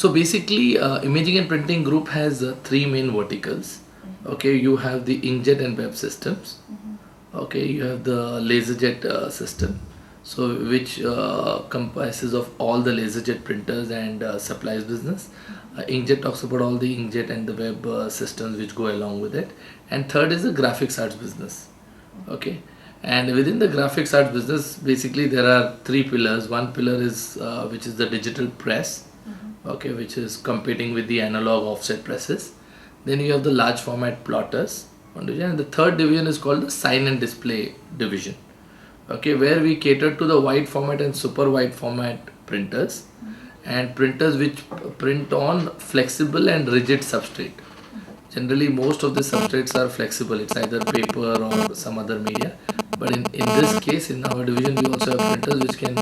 So basically, imaging and printing group has three main verticals. Okay, you have the inkjet and web systems. Okay, you have the laserjet system, so which comprises of all the laserjet printers and supplies business. Inkjet talks about all the inkjet and the web systems which go along with it. And third is the graphics arts business. Okay, and within the graphics arts business, basically there are three pillars. One pillar is which is the digital press. Okay, which is competing with the analog offset presses. Then you have the large format plotters, one division, and the third division is called the sign and display division. Okay, where we cater to the wide format and super wide format printers, and printers which print on flexible and rigid substrate. Generally, most of the substrates are flexible. It's either paper or some other media. But in this case, in our division, we also have printers which can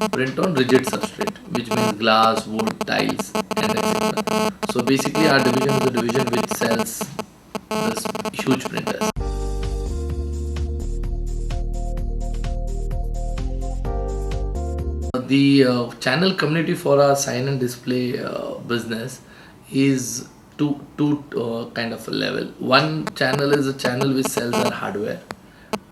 print on rigid substrate, which means glass, wood, tiles, and etc. So basically, our division is a division which sells this huge printers. The channel community for our sign and display business is two kind of a level. One channel is a channel which sells our hardware,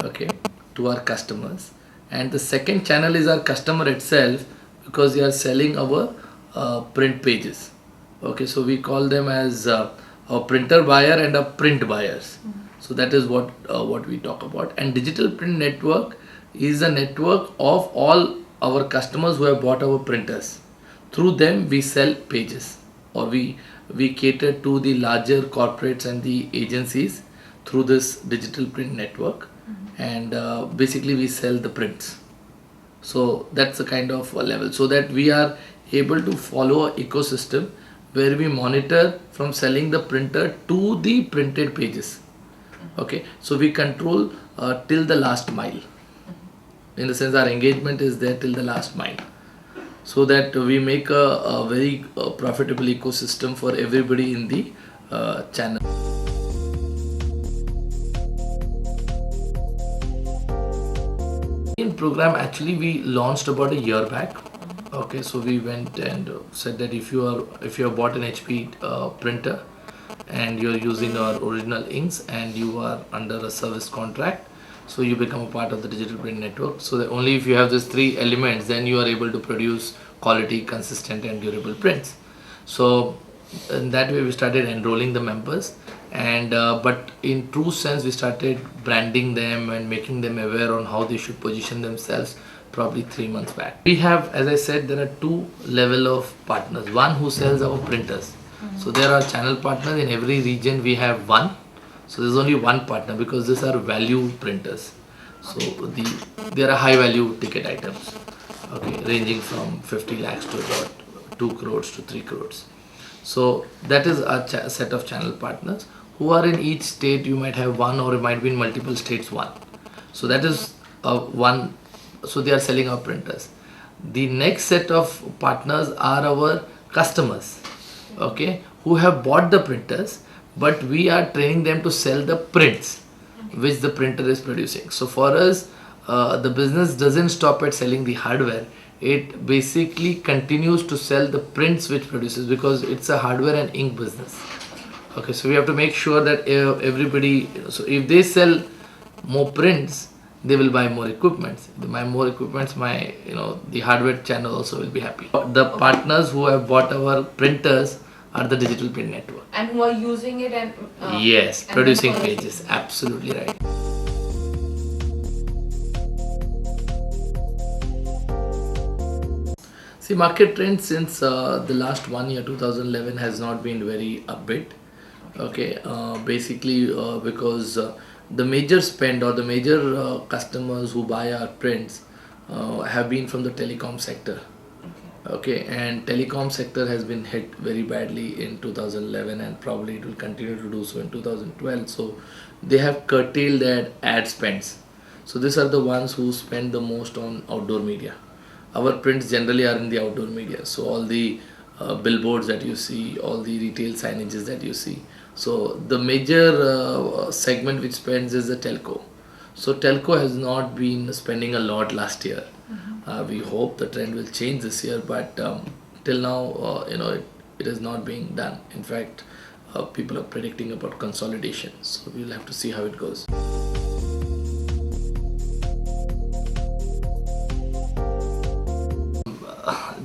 okay, to our customers, and the second channel is our customer itself, because they are selling our print pages. Okay, so we call them as a printer buyer and a print buyers. So that is what we talk about. And digital print network is a network of all our customers who have bought our printers. Through them we sell pages, or we cater to the larger corporates and the agencies through this digital print network. And basically we sell the prints. So that's the kind of level, so that we are able to follow an ecosystem where we monitor from selling the printer to the printed pages. Okay, so we control till the last mile. In the sense, our engagement is there till the last mile, so that we make a very profitable ecosystem for everybody in the channel. In program, actually we launched about a year back. Okay, so we went and said that if you have bought an HP printer and you're using our original inks and you are under a service contract, so you become a part of the digital print network. So that only if you have these three elements, then you are able to produce quality, consistent and durable prints. So in that way we started enrolling the members, and but in true sense we started branding them and making them aware on how they should position themselves probably 3 months back. We have, as I said, there are two level of partners. One who sells our printers. So there are channel partners in every region. We have one. So there's only one partner, because these are value printers. So there are high value ticket items, okay, ranging from 50 lakhs to about 2 crores to 3 crores. So that is a set of channel partners who are in each state. You might have one, or it might be in multiple states one. So that is one. So they are selling our printers. The next set of partners are our customers, okay, who have bought the printers, but we are training them to sell the prints which the printer is producing. So for us, the business doesn't stop at selling the hardware. It basically continues to sell the prints which produces, because it's a hardware and ink business. Okay, so we have to make sure that everybody, so if they sell more prints, they will buy more equipments. If they buy more equipments, the hardware channel also will be happy. The partners who have bought our printers are the digital print network. And who are using it and yes, producing pages. Absolutely right. See, market trend since the last 1 year, 2011, has not been very upbeat. Okay, basically because the major spend, or the major customers who buy our prints have been from the telecom sector. Okay, and telecom sector has been hit very badly in 2011, and probably it will continue to do so in 2012. So they have curtailed their ad spends. So these are the ones who spend the most on outdoor media. Our prints generally are in the outdoor media. So all the billboards that you see, all the retail signages that you see. So the major segment which spends is the telco. So telco has not been spending a lot last year. We hope the trend will change this year, but till now, it is not being done. In fact, people are predicting about consolidation, so we'll have to see how it goes.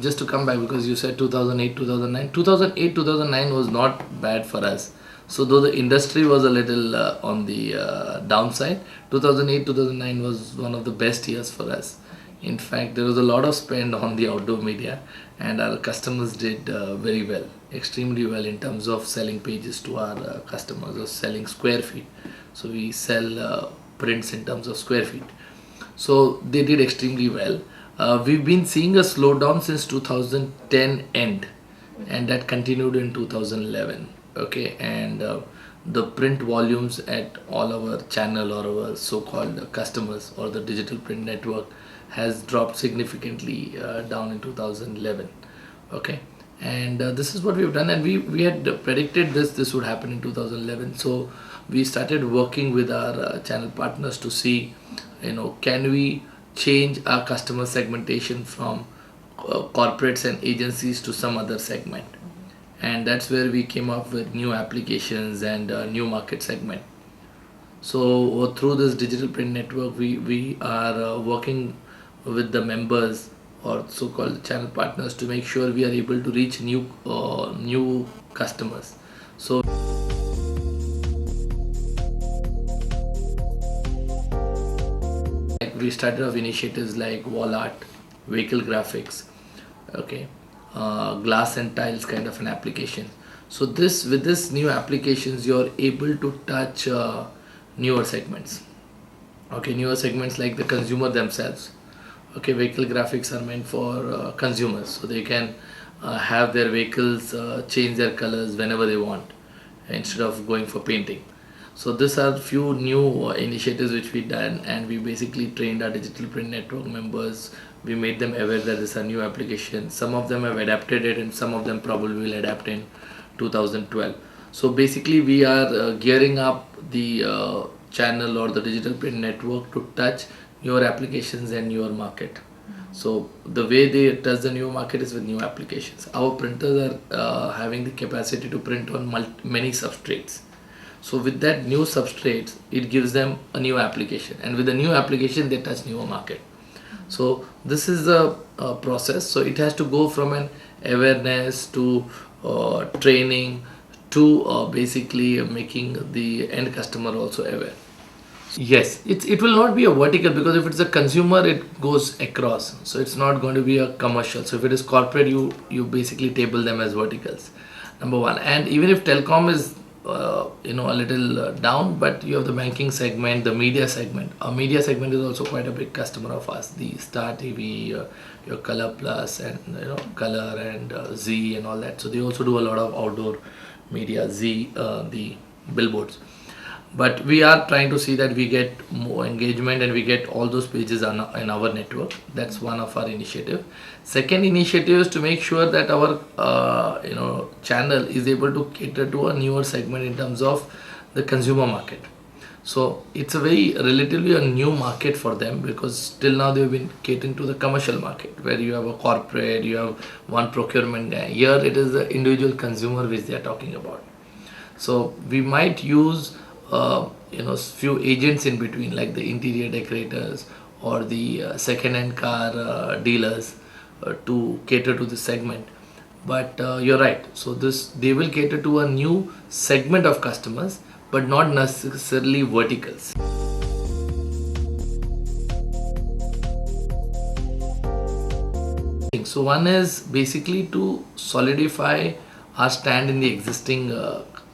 Just to come back, because you said 2008 2009, 2008 2009 was not bad for us. So though the industry was a little on the downside, 2008 2009 was one of the best years for us. In fact, there was a lot of spend on the outdoor media, and our customers did very well, extremely well, in terms of selling pages to our customers, or selling square feet. So we sell prints in terms of square feet. So they did extremely well. We've been seeing a slowdown since 2010 end, and that continued in 2011. Okay, and the print volumes at all our channel, or our so-called customers, or the digital print network, has dropped significantly down in 2011. Okay, and this is what we've done, and we had predicted this would happen in 2011. So we started working with our channel partners to see, can we change our customer segmentation from corporates and agencies to some other segment. And that's where we came up with new applications and new market segment. So through this digital print network, we are working with the members, or so-called channel partners, to make sure we are able to reach new customers. So we started off initiatives like wall art, vehicle graphics, okay, glass and tiles kind of an application. So with this new applications, you're able to touch newer segments. Okay, newer segments like the consumer themselves. Okay, vehicle graphics are meant for consumers, so they can have their vehicles change their colors whenever they want, instead of going for painting. So these are few new initiatives which we done, and we basically trained our digital print network members. We made them aware that this is a new application. Some of them have adapted it, and some of them probably will adapt in 2012. So basically we are gearing up the channel or the digital print network to touch newer applications and newer market. So the way they touch the new market is with new applications. Our printers are having the capacity to print on many substrates. So with that new substrates, it gives them a new application, and with the new application they touch newer market. So this is a process. So it has to go from an awareness to training to basically making the end customer also aware. Yes, it will not be a vertical, because if it's a consumer, it goes across. So it's not going to be a commercial. So if it is corporate, you basically table them as verticals. Number one. And even if telecom is a little down, but you have the banking segment, the media segment. Our media segment is also quite a big customer of us. The Star TV, your Color Plus, and Color and Z and all that. So they also do a lot of outdoor media, Z, the billboards. But we are trying to see that we get more engagement and we get all those pages in our network. That's one of our initiative. Second initiative is to make sure that our channel is able to cater to a newer segment in terms of the consumer market. So it's a very relatively a new market for them, because till now they've been catering to the commercial market, where you have a corporate, you have one procurement guy. Here it is the individual consumer which they are talking about. So we might use few agents in between, like the interior decorators or the second-hand car dealers, to cater to this segment. But you're right. So they will cater to a new segment of customers, but not necessarily verticals. So one is basically to solidify our stand in the existing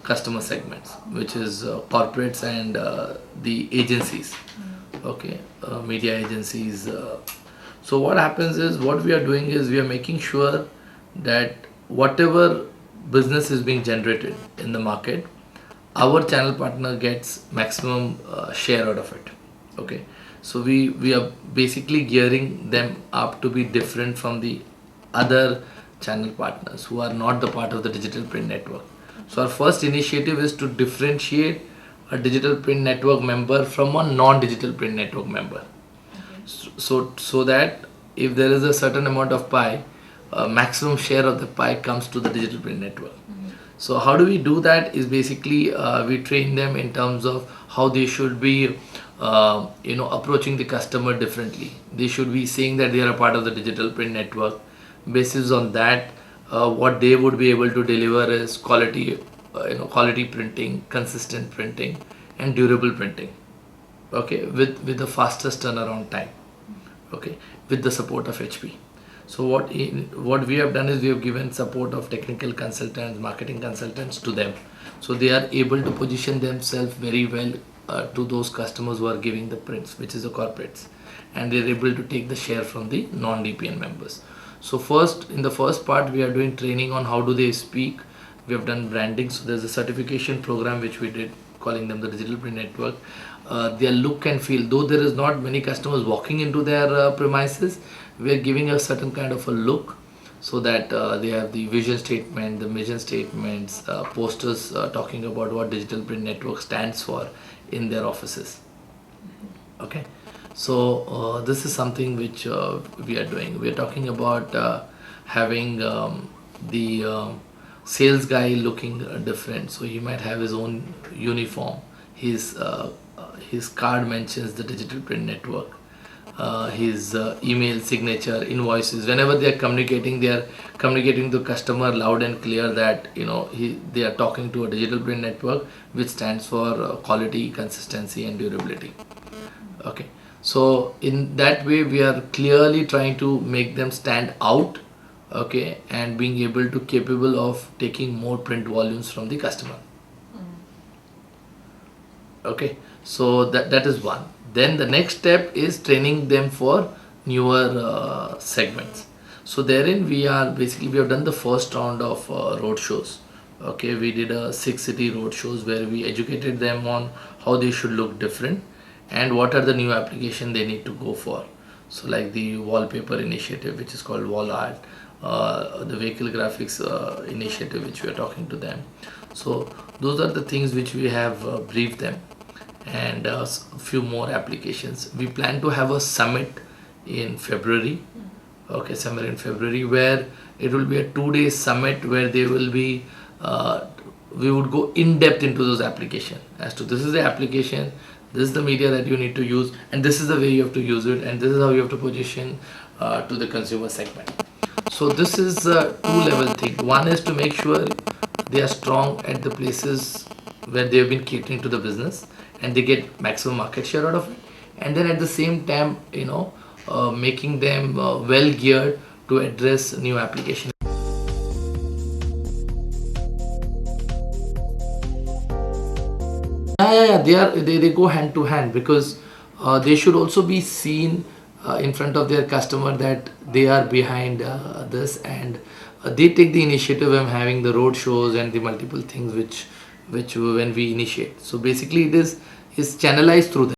customer segments, which is corporates and the agencies, okay, media agencies. So what happens is, what we are doing is we are making sure that whatever business is being generated in the market, our channel partner gets maximum share out of it. Okay, so we are basically gearing them up to be different from the other channel partners who are not the part of the digital print network. So our first initiative is to differentiate a digital print network member from a non-digital print network member. So that if there is a certain amount of pie, maximum share of the pie comes to the digital print network. So how do we do that is basically we train them in terms of how they should be approaching the customer differently. They should be saying that they are a part of the digital print network. Basis on that, what they would be able to deliver is quality printing, consistent printing, and durable printing. Okay, with the fastest turnaround time. Okay, with the support of HP. So what we have done is we have given support of technical consultants, marketing consultants to them, so they are able to position themselves very well to those customers who are giving the prints, which is the corporates, and they are able to take the share from the non-DPN members. So first, in the first part, we are doing training on how do they speak. We have done branding. So there's a certification program which we did, calling them the digital print network. Their look and feel, though there is not many customers walking into their premises, we are giving a certain kind of a look, so that they have the vision statement, the mission statements, posters talking about what digital print network stands for in their offices. Okay, so this is something which we are doing. We are talking about having the sales guy looking different. So he might have his own uniform. His card mentions the digital print network. His email signature, invoices. Whenever they are communicating to customer loud and clear that they are talking to a digital print network, which stands for quality, consistency, and durability. Okay, so in that way we are clearly trying to make them stand out. Okay, and being able to capable of taking more print volumes from the customer. Okay, so that is one. Then the next step is training them for newer segments. So therein we have done the first round of road shows. Okay, we did a 6 city road shows where we educated them on how they should look different and what are the new application they need to go for. So like the wallpaper initiative, which is called wall art, the vehicle graphics initiative, which we are talking to them. So those are the things which we have briefed them, and a few more applications. We plan to have a summit in February. Okay, somewhere in February, where it will be a 2 day summit where they will be we would go in depth into those applications as to this is the application, this is the media that you need to use, and this is the way you have to use it, and this is how you have to position to the consumer segment. So this is a two-level thing. One is to make sure they are strong at the places where they have been catering to the business and they get maximum market share out of it, and then at the same time making them well geared to address new applications. Yeah, they go hand to hand, because they should also be seen in front of their customer that they are behind this, and they take the initiative of having the road shows and the multiple things which when we initiate. So basically it is channelized through them.